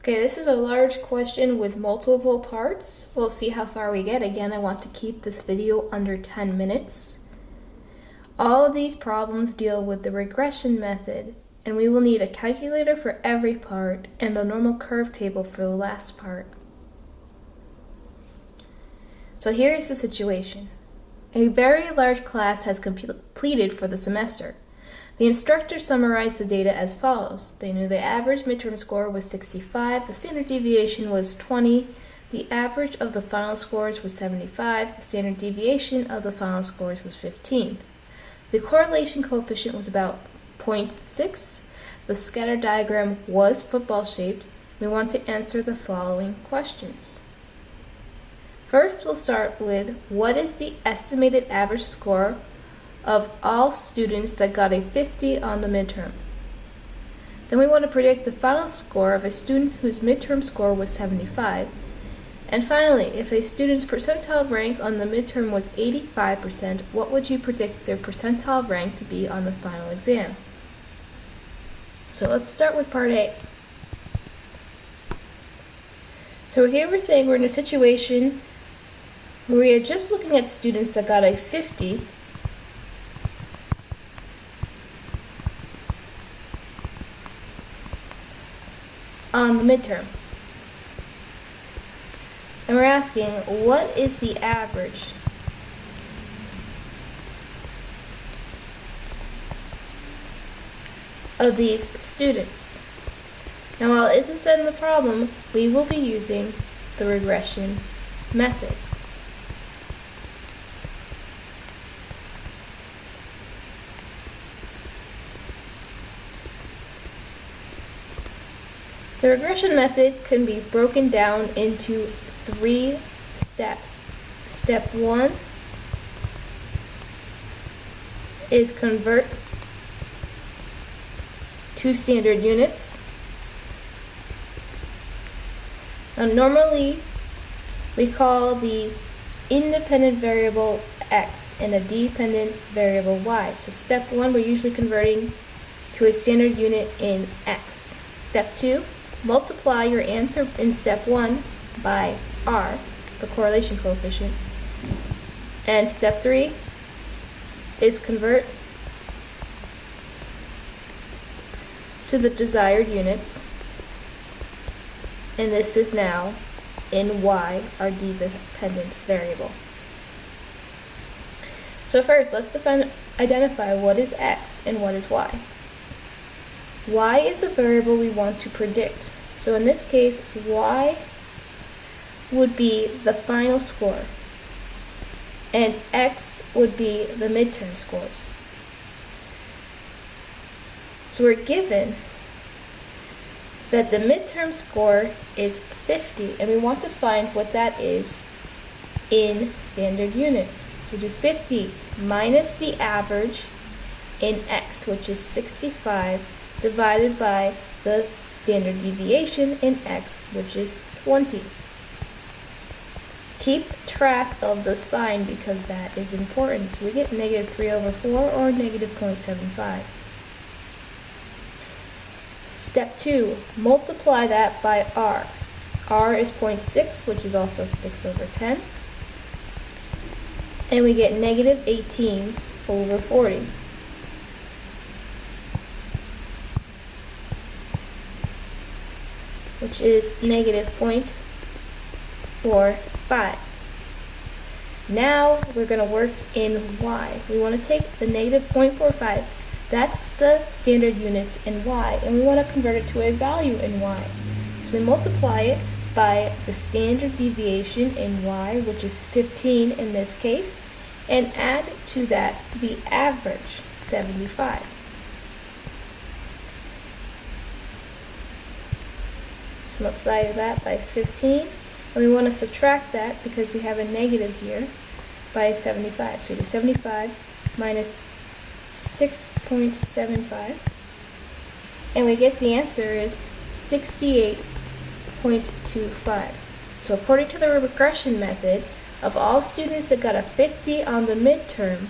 Okay, this is a large question with multiple parts. We'll see how far we get. Again, I want to keep this video under 10 minutes. All of these problems deal with the regression method, and we will need a calculator for every part and the normal curve table for the last part. So here's the situation. A very large class has completed for the semester. The instructor summarized the data as follows. They knew the average midterm score was 65, the standard deviation was 20, the average of the final scores was 75, the standard deviation of the final scores was 15. The correlation coefficient was about 0.6. The scatter diagram was football-shaped. We want to answer the following questions. First, we'll start with what is the estimated average score of all students that got a 50 on the midterm. Then we want to predict the final score of a student whose midterm score was 75. And finally, if a student's percentile rank on the midterm was 85%, what would you predict their percentile rank to be on the final exam? So let's start with part A. So here we're saying we're in a situation where we are just looking at students that got a 50 on the midterm. And we're asking, what is the average of these students? Now, while it isn't said in the problem, we will be using the regression method. The regression method can be broken down into 3 steps. Step 1 is convert to standard units. Now, normally we call the independent variable x and a dependent variable y. So step 1, we're usually converting to a standard unit in x. Step 2, multiply your answer in step 1 by r, the correlation coefficient. And step 3 is convert to the desired units. And this is now in y, our dependent variable. So first, let's identify what is x and what is y. Y is the variable we want to predict. So in this case, y would be the final score, and x would be the midterm scores. So we're given that the midterm score is 50, and we want to find what that is in standard units. So we do 50 minus the average in x, which is 65, divided by the standard deviation in x, which is 20. Keep track of the sign because that is important. So we get negative 3 over 4 or negative 0.75. Step 2, multiply that by r. R is 0.6, which is also 6 over 10. And we get negative 18 over 40. Which is negative 0.45. Now we're going to work in y. We want to take the negative 0.45, that's the standard units in y, and we want to convert it to a value in y. So we multiply it by the standard deviation in y, which is 15 in this case, and add to that the average, 75. Multiply that by 15, and we want to subtract that because we have a negative here by 75. So we do 75 minus 6.75, and we get the answer is 68.25. So according to the regression method, of all students that got a 50 on the midterm,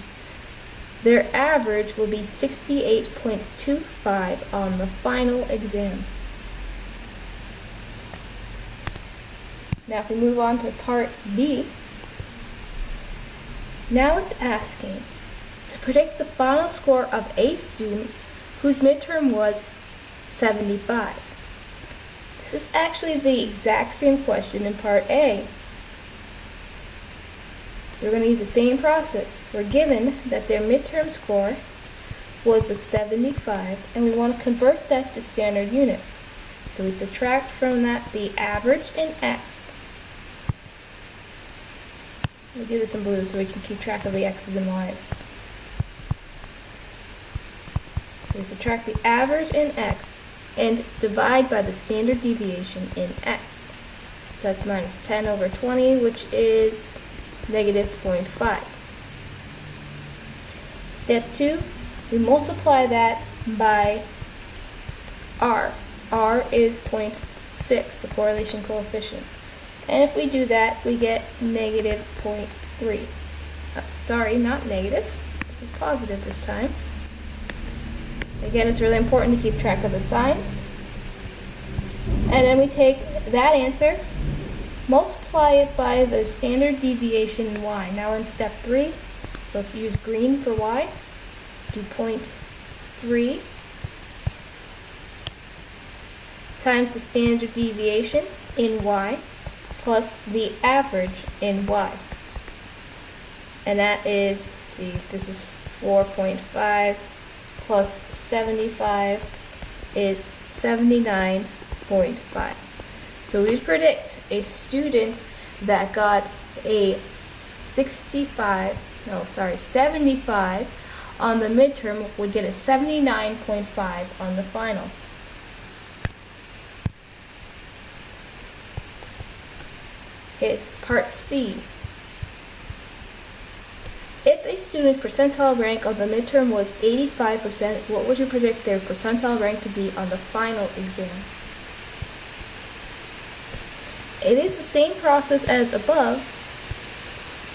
their average will be 68.25 on the final exam. Now if we move on to part B, now it's asking to predict the final score of a student whose midterm was 75. This is actually the exact same question in part A. So we're going to use the same process. We're given that their midterm score was a 75, and we want to convert that to standard units. So we subtract from that the average in X. We'll do this in blue so we can keep track of the X's and Y's. So we subtract the average in X and divide by the standard deviation in X. So that's minus 10 over 20, which is negative 0.5. Step 2, we multiply that by R. R is 0.6, the correlation coefficient. And if we do that, we get negative 0.3. Sorry, not negative. This is positive this time. Again, it's really important to keep track of the signs. And then we take that answer, multiply it by the standard deviation in Y. Now we're in step 3, so let's use green for Y. Do 0.3 times the standard deviation in Y plus the average in Y. And that is, see, this is 4.5 plus 75 is 79.5. So we predict a student that got a 75 on the midterm would get a 79.5 on the final. Okay, part C. If a student's percentile rank on the midterm was 85%, what would you predict their percentile rank to be on the final exam? It is the same process as above,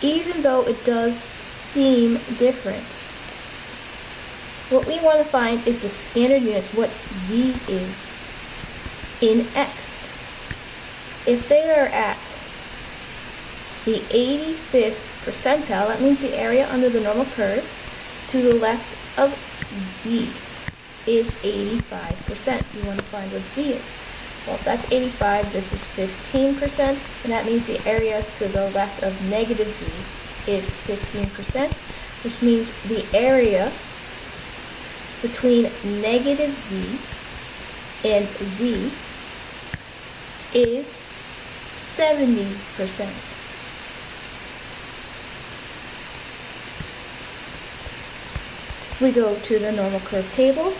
even though it does seem different. What we want to find is the standard units, what Z is in X. If they are at the 85th percentile, that means the area under the normal curve to the left of Z is 85%. You want to find what Z is. Well, if that's 85, this is 15%, and that means the area to the left of negative Z is 15%, which means the area between negative Z and Z is 70%. We go to the normal curve table,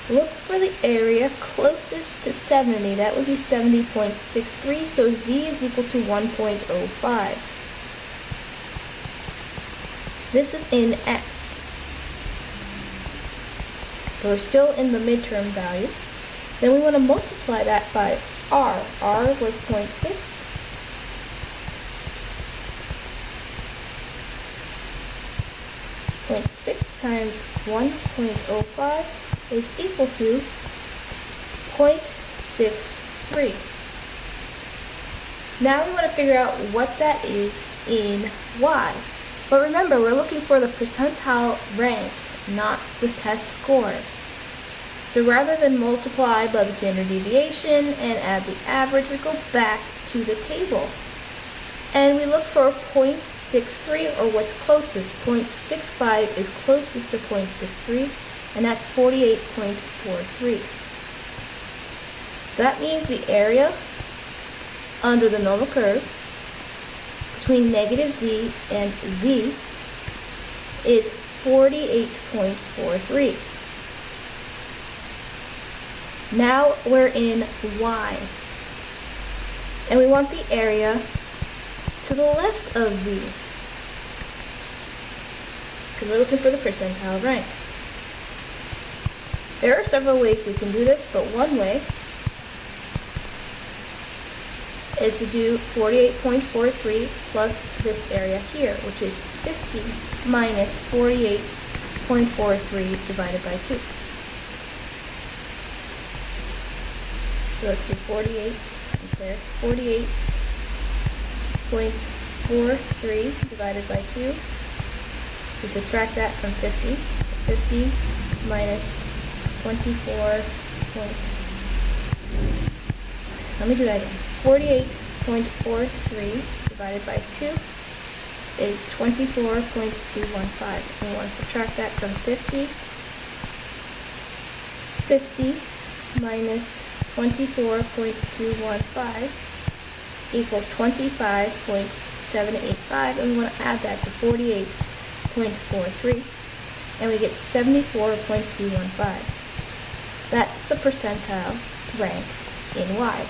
look for the area closest to 70, that would be 70.63, so Z is equal to 1.05. This is in X. So we're still in the midterm values. Then we want to multiply that by R. R was 0.6. 0.6 times 1.05 is equal to 0.63. Now we want to figure out what that is in Y. But remember, we're looking for the percentile rank, not the test score. So rather than multiply by the standard deviation and add the average, we go back to the table. And we look for 0.63, or what's closest. 0.65 is closest to 0.63, and that's 48.43. So that means the area under the normal curve between negative Z and Z is 48.43. Now we're in Y, and we want the area to the left of Z, because we're looking for the percentile rank. There are several ways we can do this, but one way is to do 48.43 plus this area here, which is 50 minus 48.43 divided by 2. So let's do 48, compare 48 48.43 divided by 2. We subtract that from 50. So 50 minus 24 let me do that again. 48.43 divided by 2 is 24.215. We want to subtract that from 50. 50 minus 24.215 equals 25.785, and we want to add that to 48.43, and we get 74.215. That's the percentile rank in Y.